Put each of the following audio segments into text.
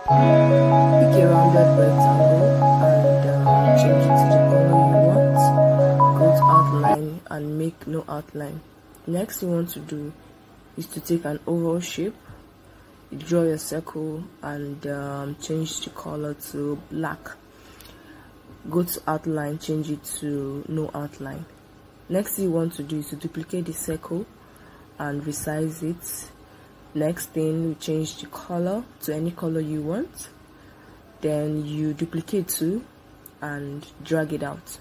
Pick a rounded rectangle and change it to the color you want. Go to outline and make no outline. Next you want to do is to take an oval shape. You draw your circle and change the color to black. Go to outline, change it to no outline. Next thing you want to do is to duplicate the circle and resize it. Next thing, you change the color to any color you want. Then you duplicate too and drag it out.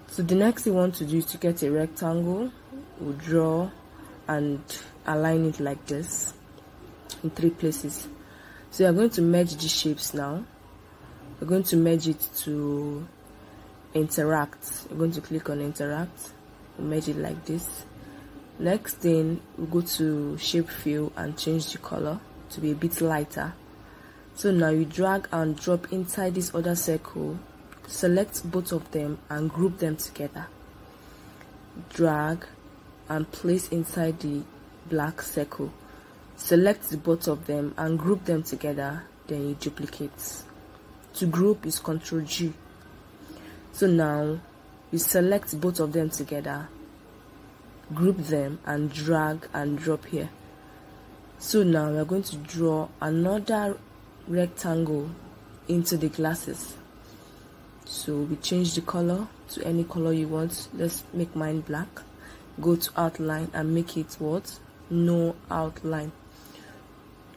So the next thing you want to do is to get a rectangle. We'll draw and align it like this in 3 places. So you're going to merge the shapes now. We're going to merge it to interact. You're going to click on interact, we'll merge it like this. Next thing, we'll go to shape fill and change the color to be a bit lighter. So now you drag and drop inside this other circle, select both of them and group them together. Drag and place inside the black circle, select the both of them and group them together, then you duplicate. To group is Ctrl G. So now you select both of them together, group them and drag and drop here. So now we are going to draw another rectangle into the glasses. So we change the color to any color you want. Let's make mine black. Go to outline and make it what? No outline.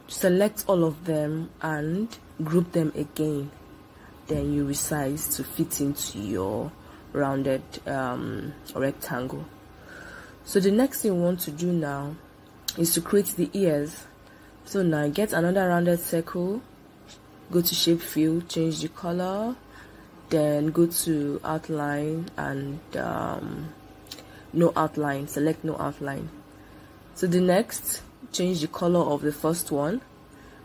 Select all of them and group them again. Then you resize to fit into your rounded rectangle. So the next thing we want to do now is to create the ears. So now get another rounded circle, go to shape fill, change the color, then go to outline and no outline, select no outline. So the next, change the color of the first one,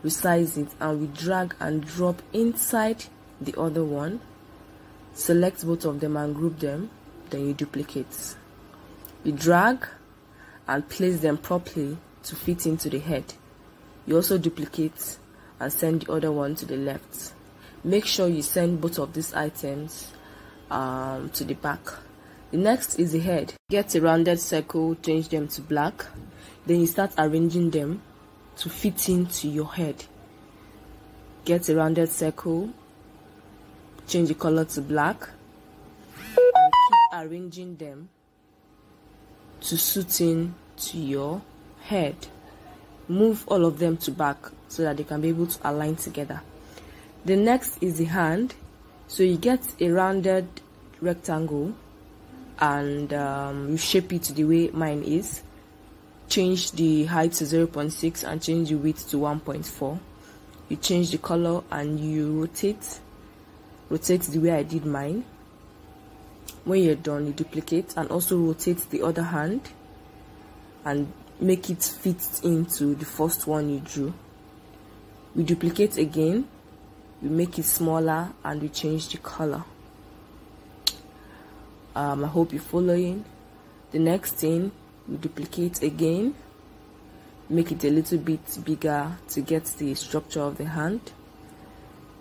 resize it, and we drag and drop inside the other one, select both of them and group them, then you duplicate. You drag and place them properly to fit into the head. You also duplicate and send the other one to the left. Make sure you send both of these items to the back. The next is the head. Get a rounded circle, change them to black. Then you start arranging them to fit into your head. Get a rounded circle, change the color to black, and keep arranging them to suit in to your head. Move all of them to back so that they can be able to align together. The next is the hand. So you get a rounded rectangle and you shape it the way mine is. Change the height to 0.6 and change the width to 1.4. You change the color and you rotate the way I did mine. When you're done, you duplicate and also rotate the other hand and make it fit into the first one you drew. We duplicate again, we make it smaller and we change the color. I hope you're following. The next thing, we duplicate again, make it a little bit bigger to get the structure of the hand.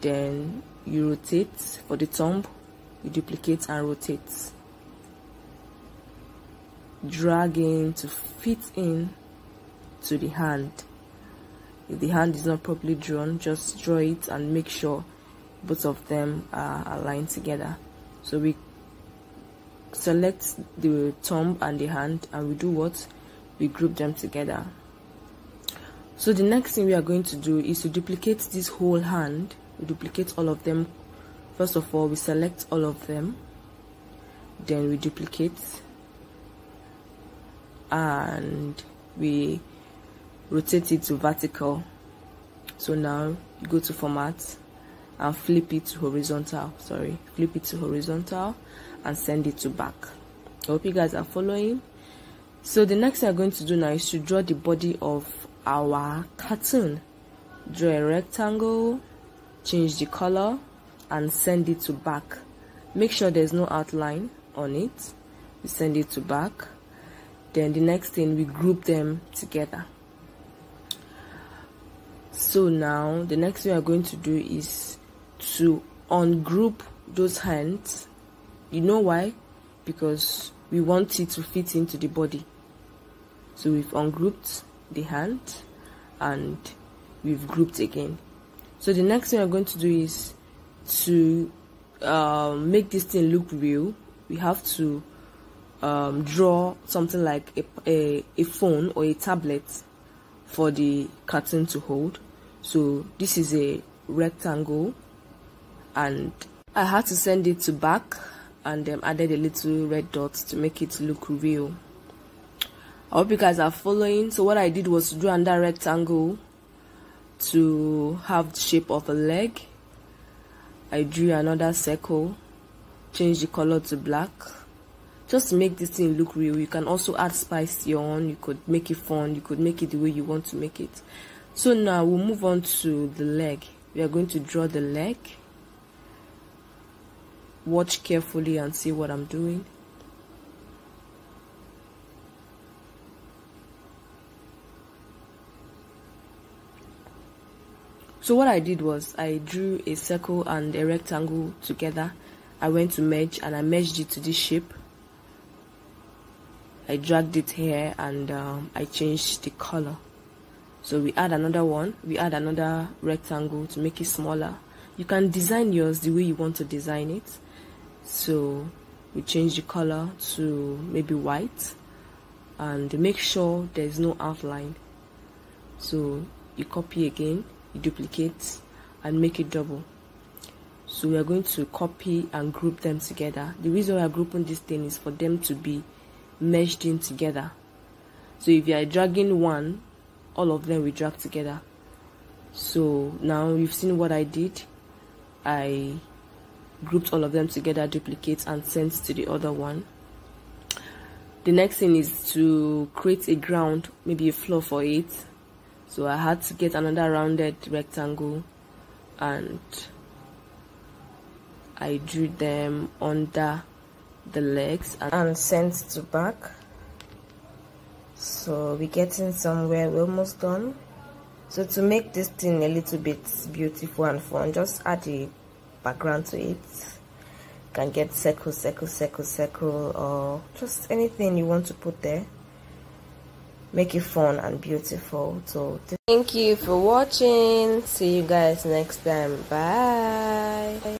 Then you rotate for the thumb, you duplicate and rotate, dragging to fit in to the hand. If the hand is not properly drawn, just draw it and make sure both of them are aligned together. So we select the thumb and the hand and we do what? We group them together. So the next thing we are going to do is to duplicate this whole hand. We duplicate all of them. First of all, we select all of them, then we duplicate and we rotate it to vertical. So now you go to format and flip it to horizontal. Flip it to horizontal and send it to back. I hope you guys are following. So the next thing I'm going to do now is to draw the body of our cartoon. Draw a rectangle, change the color and send it to back. Make sure there's no outline on it. We send it to back. Then the next thing, we group them together. So now the next thing we are going to do is to ungroup those hands. You know why? Because we want it to fit into the body. So we've ungrouped the hand and we've grouped again. So the next thing we're going to do is to make this thing look real. We have to draw something like a phone or a tablet for the cartoon to hold. So this is a rectangle, and I had to send it to back and added a little red dot to make it look real. I hope you guys are following. So what I did was to draw another rectangle to have the shape of a leg. I drew another circle, changed the color to black, just to make this thing look real. You can also add spice on, you could make it fun, you could make it the way you want to make it. So now we'll move on to the leg. We are going to draw the leg. Watch carefully and see what I'm doing. So what I did was I drew a circle and a rectangle together. I went to merge and I merged it to this shape. I dragged it here and I changed the color. So we add another one. We add another rectangle to make it smaller. You can design yours the way you want to design it. So we change the color to maybe white and make sure there's no outline. So you copy again, you duplicate and make it double. So we are going to copy and group them together. The reason we are grouping this thing is for them to be meshed in together. So if you are dragging one, all of them will drag together. So now you've seen what I did. I grouped all of them together, duplicate and sent to the other one. The next thing is to create a ground, maybe a floor for it. So I had to get another rounded rectangle and I drew them under the legs and sent to back. So we're getting somewhere, we're almost done. So to make this thing a little bit beautiful and fun, just add a background to it. You can get circle, circle, circle, circle, or just anything you want to put there. Make it fun and beautiful. So thank you for watching. See you guys next time. Bye.